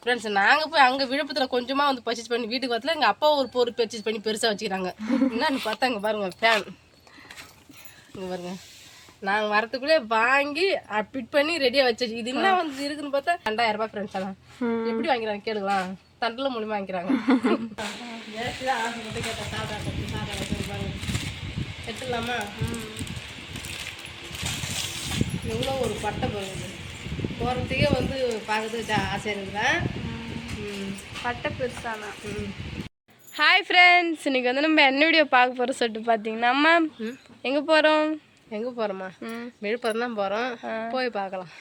Friends நாங்கள் போய் அங்கே விழுப்புரத்தில் கொஞ்சமாக வந்து பர்ச்சேஸ் பண்ணி வீட்டுக்கு வரல எங்கள் அப்பா ஒரு பொருள் பர்ச்சேஸ் பண்ணி பெருசாக வச்சுக்கிறாங்க. என்னன்னு பார்த்தா இங்கே பாருங்கள் ஃபேன். இங்கே பாருங்கள் நாங்கள் வரத்துக்குள்ளே வாங்கி ஃபிட் பண்ணி ரெடியாக வச்சு இது என்ன வந்து இருக்குதுன்னு பார்த்தா 2000 ரூபாய் ஃப்ரெண்ட்ஸ். எல்லாம் எப்படி வாங்கிறாங்க கேளுங்களா? தண்டில் மூலியமாக வாங்கிக்கிறாங்க. எடுத்துக்கலாமா? எவ்வளோ ஒரு பட்டை போகுது போகிறதுக்கே வந்து பார்க்கறதுக்கு ஆசையாக இருக்குதான். பட்டை பெருசானா. ஹாய் ஃப்ரெண்ட்ஸ், இன்னைக்கு வந்து நம்ம என்ன வீடியோ பார்க்க போகிறோம் சொல்லிட்டு பார்த்தீங்கன்னா அம்மா எங்கே போகிறோம்? எங்கே போகிறோமா? விழுப்புரம் தான் போகிறோம். போய் பார்க்கலாம்.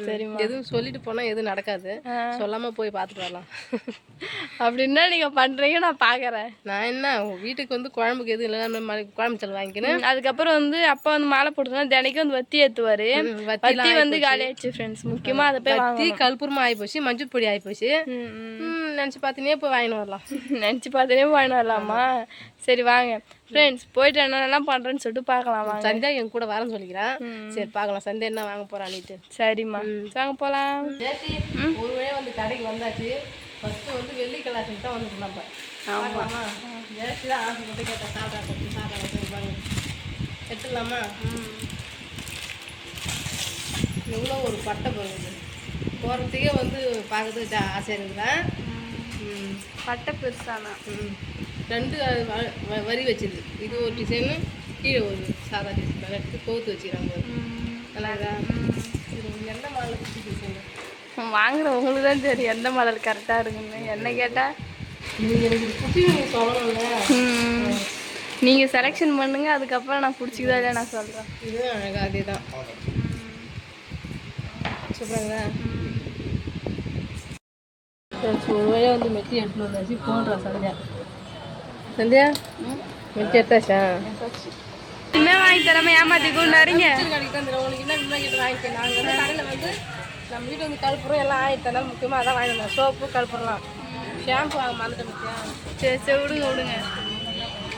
சரிம்மா. எதுவும் சொல்லிட்டு போனால் எதுவும் நடக்காது, சொல்லாமல் போய் பார்த்துட்டு வரலாம். அப்படின்னா நீங்கள் பண்ணுறீங்க, நான் பார்க்குறேன். நான் என்ன வீட்டுக்கு வந்து குழம்புக்கு எதுவும் இல்லை, நம்ம குழம்பு செலவு வாங்கிக்கணும். அதுக்கப்புறம் வந்து அப்பா வந்து மாலை போட்டுனா தினைக்கும் வந்து வத்தி ஏற்றுவார். வத்தி வந்து காலி ஆயிடுச்சு ஃப்ரெண்ட்ஸ். முக்கியமாக அதை போய் வத்தி கல்பூரமாக ஆகிப்போச்சு, மஞ்சள் பொடி ஆகிப்போச்சு. நினச்சி பார்த்தினே போய் வாங்கின்னு வரலாம். நினச்சி பார்த்தினே வாங்கின்னு வரலாமா? சரி வாங்க ஃப்ரெண்ட்ஸ், போயிட்டு என்னென்னலாம் பண்ணுறேன்னு சொல்லிட்டு பார்க்கலாம். வாங்க. சந்தியா என் கூட வரேன்னு சொல்லிக்கிறேன். சரி பார்க்கலாம் சந்தியா என்ன வாங்க போகிறான்ட்டு. சரிம்மா வாங்க போகலாம். ஒரு வழியாக வந்து கடைக்கு வந்தாச்சு. ஃபஸ்ட்டு வந்து வெள்ளிக்கிழமை தான் வந்துட்டு நம்ம. ஆமாம்மா ஜேசி தான் ஆசைப்பட்டு கேட்டேன். சாப்பிட்றாங்க எடுத்துடலாமா? எவ்வளோ ஒரு பட்டை போகுது போகிறதுக்கே வந்து பார்க்கறதுக்கு ஆசையாக இருக்குதான். பட்டை பெருசானா. 2 வரி வச்சுது. இது ஒரு டிசைனு, கீழே ஒரு சாதா டிசைன் எடுத்து கோத்து வச்சுக்கிறாங்க. நல்லா இருக்கா? எந்த மாடல் குட்டி டிசைன் வாங்குற உங்களுக்கு தான் தெரியும் எந்த மாடல் கரெக்டாக இருக்குன்னு. என்ன கேட்டால் எனக்கு குட்டி நீங்கள் சொல்லணும்ல. நீங்கள் செலெக்ஷன் பண்ணுங்க, அதுக்கப்புறம் நான் பிடிச்சிக்கிதா இல்லை நான் சொல்கிறேன். இதுவும் அழகா அதே தான் சூப்பராங்களா? ஒரு வழியாக வந்து மெட்டி எடுத்துன்னு வந்தாச்சு. போடுறேன் சந்தியா. சந்தியா மெட்டி எடுத்தாச்சா? இனிமேல் வாங்கி தராமல் ஏமாற்றி கொண்டு வரீங்க. கடைக்கு தான் தருவோம். உங்களுக்கு என்ன இன்னும் கிட்ட வாங்கிக்க. நாங்கள் வந்து கடையில் வந்து நம்ம வீட்டு வந்து கல்புரம் எல்லாம் ஆகிட்டனால முக்கியமாக அதான் வாங்கி வந்தோம். சோப்பு கல்புரம்லாம். ஷாம்பு வாங்க மறந்துட்டேன். சரி விடுங்க.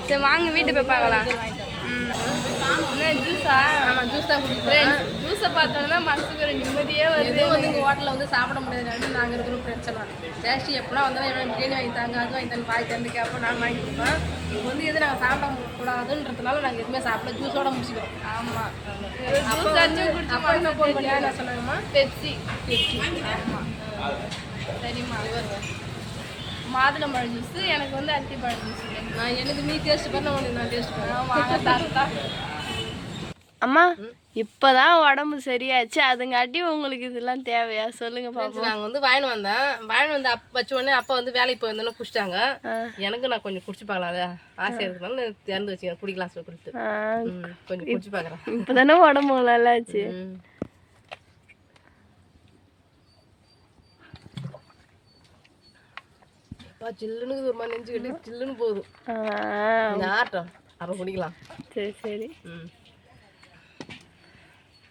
சரி வாங்க வீட்டு போய் பார்க்கலாம். ஜூஸா? ஆமாம் ஜூஸ் தான் குடிக்கிறேன். ஜூஸை பார்த்தோன்னா மனசுக்கு ஒரு நிம்மதியே வருது. வந்து இங்கே ஹோட்டலில் வந்து சாப்பிட முடியாது. நாங்கள் இருக்கிற பிரச்சனை ஜாஸ்தி எப்படின்னா வந்தாலும் எவ்வளோ பிரியாணி வாங்கி தாங்க, அது வாங்கி தந்து பாய் தந்து கேட்போம். நான் வாங்கி கொடுப்பேன். இப்போ வந்து எது நாங்கள் சாப்பிடக்கூடாதுன்றதுனால நாங்கள் எதுவுமே சாப்பிட ஜூஸோட முடிச்சுக்கிறோம். ஆமாம் அப்போ என்ன ஃபோன் பண்ணியா நான் சொன்னாங்கம்மா பெப்சி. ஆமாம் சரிம்மா. மாதுளம்பழம் ஜூஸு, எனக்கு வந்து அத்திப்பழம் ஜூஸ். நான் எனக்கு நீ டேஸ்ட் பண்ண உனக்கு நான் டேஸ்ட் பண்ணேன். வாங்க தாத்தா. அம்மா இப்போதான் உடம்பு சரியாச்சு, அதுங்காட்டி உங்களுக்கு இதெல்லாம் தேவையா சொல்லுங்க பாப்போம். நாங்கள் வந்து வாங்கிட்டு வந்து வச்ச உடனே அப்பா வந்து வேலைக்கு போயிருந்தோன்னு குடிச்சிட்டாங்க. எனக்கு நான் கொஞ்சம் குடிச்சு பார்க்கலாம் ஆசையாக இருக்கிறதுனால திறந்து வச்சுக்கிறேன். குடிக்கலாம் சொல்லி கொடுத்து கொஞ்சம் குடிச்சு பார்க்குறேன். இப்போதானே உடம்பு நல்லா ஆச்சு. சில்லுன்னு ஒரு மாதிரி நெஞ்சு கட்டி சில்லுன்னு போகுது. ஆட்டம் அரை குடிக்கலாம். சரி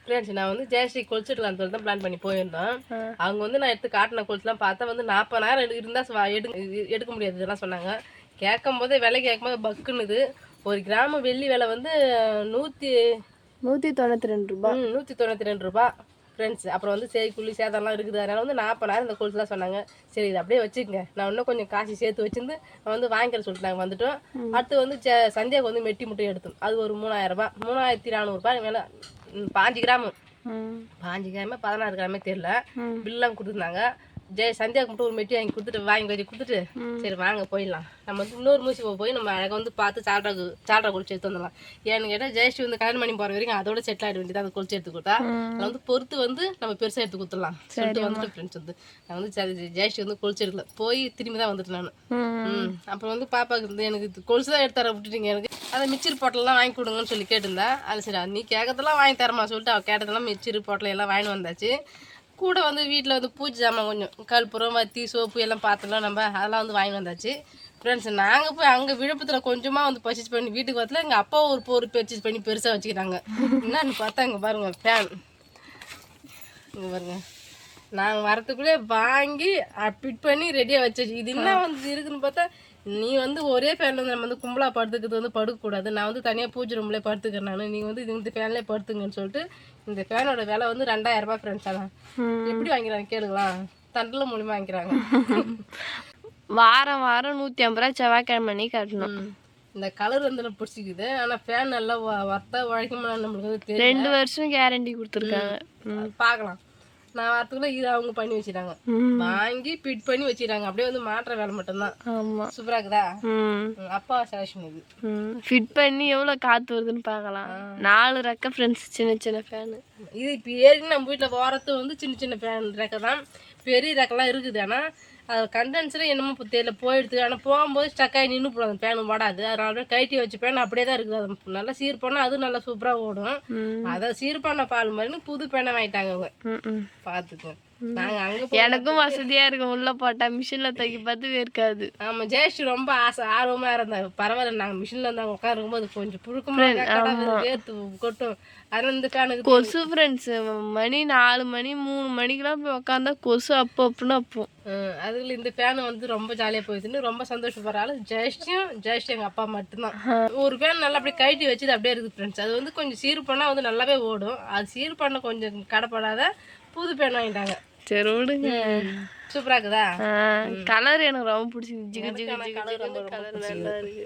ஃப்ரெண்ட்ஸ், நான் வந்து ஜெயஸ்ரீ கொலுச்சிடலான்னு சொல்லி தான் பிளான் பண்ணி போயிருந்தோம். அவங்க வந்து நான் எடுத்து காட்டின கொலுசுலாம் பார்த்தா வந்து 40,000 இருந்தால் எடுக்க முடியாது இதெல்லாம் சொன்னாங்க. கேட்கும் போதே விலை கேட்கும் போது பக்குன்னுது. 1 கிராம் வெள்ளி விலை வந்து 192 ரூபா. 192 ரூபா ஃப்ரெண்ட்ஸ். அப்புறம் வந்து செய்குள்ளி சேதம்லாம் இருக்குது. அதனால் வந்து 40,000 இந்த கொலுசுலாம் சொன்னாங்க. சரி இது அப்படியே வச்சுக்கங்க, நான் இன்னும் கொஞ்சம் காசு சேர்த்து வச்சுருந்து நான் வந்து வாங்கிக்கிறேன் சொல்லிட்டு நாங்கள் வந்துட்டோம். அடுத்து வந்து சந்தியாவுக்கு வந்து மெட்டி முட்டை எடுத்தோம். அது ஒரு 3,000 ரூபா, 3,400 ரூபாய் மேலே. 5 கிராமு 5 கிராமே 16 கிராமே தெரியல. பில்லாம் கொடுத்துருந்தாங்க. சந்தியாவுக்கு மட்டும் ஒரு மெட்டி வாங்கி வச்சு கொடுத்துட்டு சரி வாங்க போயிடலாம். நம்ம வந்து இன்னொரு மூசி போய் நம்ம அழகாக வந்து பார்த்து சால்ரா குளிச்சு எடுத்து வந்துடலாம். ஏன்னு கேட்டால் ஜெயஸ்ரீ வந்து கல்யாணம் பண்ணி போகிற வரைக்கும் அதோட செட்டில் ஆகிட வேண்டியது. அதை குளிச்சு எடுத்து கொடுத்தா அதை வந்து பொறுத்து வந்து நம்ம பெருசாக எடுத்து கொடுத்துடலாம் சொல்லிட்டு வந்துட்டு ஃப்ரெண்ட்ஸ் வந்து நான் வந்து ஜெயஸ்ரீ வந்து குளிச்சு எடுக்கல, போய் திரும்பி தான் வந்துட்டு நான். அப்புறம் வந்து பாப்பாவுக்கு வந்து எனக்கு கொலுசு தான் எடுத்து தர விட்டுட்டீங்க, எனக்கு அதை மிச்சர் பொட்டலாம் வாங்கி கொடுங்கன்னு சொல்லி கேட்டிருந்தேன். அது சரி நீ கேட்கறதெல்லாம் வாங்கி தரமா சொல்லிட்டு அவள் கேட்டதெல்லாம் மிச்சர் பொட்டலை எல்லாம் வாங்கிட்டு வந்தாச்சு. கூட வந்து வீட்டில் வந்து பூஜை ஜாமான் கொஞ்சம் கல்புரம் வத்தி சோப்பு எல்லாம் பார்த்துலாம் நம்ம அதெல்லாம் வந்து வாங்கி வந்தாச்சு. ஃப்ரெண்ட்ஸ் நாங்கள் போய் அங்கே விழுப்புரத்தில் கொஞ்சமாக வந்து பர்ச்சேஸ் பண்ணி வீட்டுக்கு வரல எங்கள் அப்பா ஒரு பொருள் பர்ச்சேஸ் பண்ணி பெருசாக வச்சுக்கிறாங்க. என்னன்னு பார்த்தா இங்கே பாருங்கள் ஃபேன். இங்கே பாருங்கள் நாங்கள் வரத்துக்குள்ளே வாங்கி ஃபிட் பண்ணி ரெடியாக வச்சாச்சு. இது என்ன வந்து இருக்குதுன்னு பார்த்தா நீ வந்து ஒரே ஃபேனில் வந்து நம்ம வந்து கும்பலாக படுத்துக்கிறது வந்து படுக்கக்கூடாது, நான் வந்து தனியாக பூஜை ரூம்லேயே படுத்துக்கிறேன் நான், நீங்கள் வந்து இந்த ஃபேன்லேயே படுத்துங்கன்னு சொல்லிட்டு இந்த ஃபேனோட விலை வந்து 2000 ரூபாய் ஃப்ரெண்ட்ஸ். அதான் எப்படி வாங்கிறாங்க கேளுங்களா? தண்டில் மூலியமாக வாங்கிக்கிறாங்க. வாரம் வாரம் 150 ரூபா செவ்வாய்க்கிழமை அன்னைக்கு கட்டணும். இந்த கலர் வந்து எனக்கு பிடிச்சிக்குது. ஆனால் ஃபேன் நல்லா வர்த்தா உழைக்குமா நம்மளுக்கு வந்து தெரியும். 2 வருஷம் கேரண்டி கொடுத்துருக்காங்க. பார்க்கலாம். நான் வரத்துக்குள்ள இது அவங்க பண்ணி வச்சிட்டாங்க, வாங்கி ஃபிட் பண்ணி வச்சிட்டாங்க. அப்படியே வந்து மாற்ற வேலை மட்டும்தான். ஆமா, சூப்பரா இருக்குதா? அப்பா செலக்ஷன் இது. ஃபிட் பண்ணி எவ்வளவு காத்து வருதுன்னு பார்க்கலாம். 4 ரெக்க ஃப்ரெண்ட்ஸ், சின்ன சின்ன ஃபேனு. இது இப்போ ஏற்கனவே நம்ம வீட்டில் போகிறது வந்து சின்ன சின்ன ஃபேன் ரெக்கை தான். பெரிய ரெக்கெல்லாம் இருக்குது. ஆனால் அது கண்டென்சர் என்னமோ தெரியல போயிடுது. ஆனால் போகும்போது ஸ்டக்காகி நின்று போடும், அந்த ஃபேனு ஓடாது. அதனால கைட்டி வச்ச ஃபேன் அப்படியே தான் இருக்குது. அது நல்லா சீர் பண்ணால் அதுவும் நல்லா சூப்பராக ஓடும். அதை சீர் பண்ண பால் மாதிரி புது ஃபேனை வாங்கிட்டாங்க அவங்க. பார்த்துக்கோ, நாங்கள் அங்கே எனக்கும் வசதியா இருக்கும். உள்ள போட்டா மிஷின்ல தூக்கி பார்த்து வேர்க்காது. ஆமாம், ஜெயஸ்ரீ ரொம்ப ஆர்வமாக இருந்தாங்க. பரவாயில்ல, நாங்கள் மிஷினில் இருந்தாங்க உட்காருக்கும்போது கொஞ்சம் புழுக்கமாக வேர்த்து கொட்டும். அதனால இந்த ஃபேனுக்கு கொசு ஃப்ரெண்ட்ஸ் மணி 4 மணி 3 மணிக்கெல்லாம் போய் உட்காந்தா கொசு அப்புன்னு அப்போ. அதுல இந்த ஃபேன் வந்து ரொம்ப ஜாலியாக போயிடுதுன்னு ரொம்ப சந்தோஷப்படுறாள். ஜெயஸ்ரீ எங்கள் அப்பா மட்டும்தான். ஒரு ஃபேன் நல்லா அப்படியே கைட்டி வச்சுது அப்படியே இருக்குது ஃப்ரெண்ட்ஸ். அது வந்து கொஞ்சம் சீர் பண்ணால் வந்து நல்லாவே ஓடும். அது சீர் பண்ண கொஞ்சம் கடைப்படாத புது ஃபேன் வாங்கிட்டாங்க. சரி விடுங்க. சூப்பரா இருக்குதா? கலர் எனக்கு ரொம்ப பிடிச்சிருக்கு. கலர் நல்லா இருக்கு,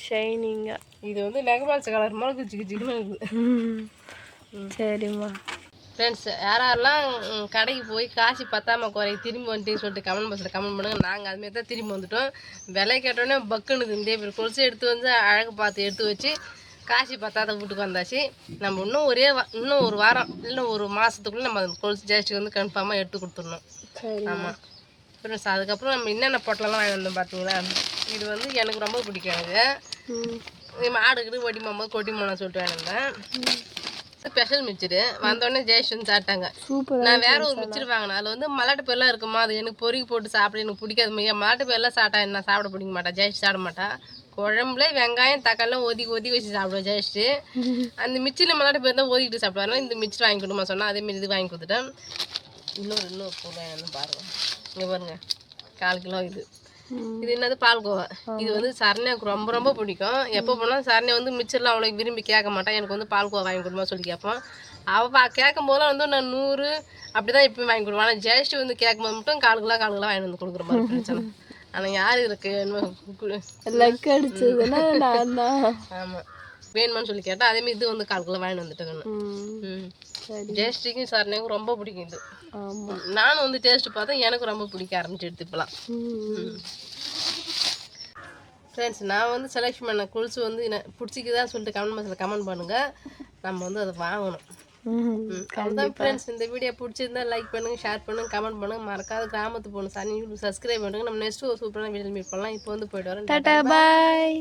ஷைனிங்கா. இது வந்து நெகபால்ஸ் கலர் மாதிரி ஜிகுன்னு இருக்குது. சரிம்மா ஃப்ரெண்ட்ஸ், யாரெல்லாம் கடைக்கு போய் காசு பத்தாம குறை திரும்பி வந்துட்டு சொல்லிட்டு கமெண்ட் பாக்ஸில் கமெண்ட் பண்ணுங்கள். நாங்கள் அதுமாரி தான் திரும்பி வந்துட்டோம். விலை கேட்டோடனே பக்குனுது. இந்த பேர் கொலுசு எடுத்து வந்து அழகு பார்த்து எடுத்து வச்சு காசு பத்தாத வீட்டுக்கு வந்தாச்சு. நம்ம இன்னும் ஒரு வாரம் இல்லை ஒரு மாதத்துக்குள்ளே நம்ம அந்த கொலுசு ஜாஸ்தி வந்து கன்ஃபார்மாக எடுத்து கொடுத்துடணும். ஆமாம் ஃப்ரெண்ட்ஸ், அதுக்கப்புறம் நம்ம என்னென்ன பொட்டலெல்லாம் வாங்கி வந்தோம் பார்த்தீங்களா? இது வந்து எனக்கு ரொம்ப பிடிக்கும். எனக்கு மாடுக்கிட்டு ஒட்டி போகும்போது கொட்டி போனோம்னு சொல்லிட்டு வாங்கினேன். ஸ்பெஷல் மிக்சரு வந்தோடனே ஜெயஸ்ரீ வந்து சாப்பிட்டாங்க. நான் வேற ஒரு மிக்சர் வாங்கினேன். அதில் வந்து மல்லாட்டு பேர்லாம் இருக்குமா, அது எனக்கு பொறுக்கி போட்டு சாப்பிட எனக்கு பிடிக்காது. மல்லாட்டு பேர்லாம் சாப்பிட்டா என்ன சாப்பிட பிடிக்க மாட்டா. ஜெயஸ்ரீ சாப்பிட மாட்டா. குழம்புல வெங்காயம் தக்காளிலாம் ஒதுக்கி வச்சு சாப்பிடுவேன் ஜெயஸ்ரீ. அந்த மிக்சரில் மல்லாட்டு பேர் தான் ஒதுக்கிட்டு சாப்பிடுவாங்க. இந்த மிக்சர் வாங்கி கொடுமா சொன்னால் அதேமாரி இது வாங்கி கொடுத்துட்டேன். இன்னொரு பூவை பாருங்கள், இங்கே பாருங்க, 1/4 கிலோ இது என்னது பால்கோவா. இது வந்து சரண்யாவுக்கு ரொம்ப ரொம்ப பிடிக்கும். எப்போ போனாலும் சரண்யா வந்து மிச்சர்லாம் அவ்வளோ விரும்பி கேட்க மாட்டான். எனக்கு வந்து பால்கோவா வாங்கி கொடுமா சொல்லி கேட்பான். அவள் கேட்கும் போதெல்லாம் வந்து நான் 100 அப்படி தான் இப்போயும் வாங்கி கொடுப்பேன். ஆனால் ஜெயஸ்ரீ வந்து கேட்கும்போது மட்டும் 1/4 கிலோ வாங்கி வந்து கொடுக்குற மாதிரி பிரச்சனை. ஆனால் யார் இருக்கு லக் அடிச்சதுன்னா நான் தான். ஆமாம், வேணுமான்னு சொல்லி கேட்டால் அதேமாரி இது வந்து 1/4 கிலோ வாங்கி வந்துட்டேன். ஜெயஸ்ரீக்கும் சரண்யாவுக்கும் ரொம்ப பிடிக்கும் இது. நானும் வந்து டேஸ்ட் பார்த்தா எனக்கு ரொம்ப பிடிக்க ஆரம்பிச்சு எடுத்துப்பலாம். ஃப்ரெண்ட்ஸ், நான் வந்து செலக்ஷன் பண்ண கொலுசு வந்து பிடிச்சிக்குதான் சொல்லிட்டு கமெண்ட் பாக்ஸில் கமெண்ட் பண்ணுங்கள். நம்ம வந்து அதை வாங்கணும். அதுதான் ஃப்ரெண்ட்ஸ், இந்த வீடியோ பிடிச்சிருந்தா லைக் பண்ணுங்கள், ஷேர் பண்ணுங்கள், கமெண்ட் பண்ணுங்கள். மறக்காத கிராமத்து போகணும் சனி சப்ஸ்கிரைப் பண்ணுங்கள். நம்ம நெக்ஸ்ட்டு ஒரு சூப்பரான வீடியோ மீட் பண்ணலாம். இப்போ வந்து போய்ட்டு வரேன். டாடா பாய்.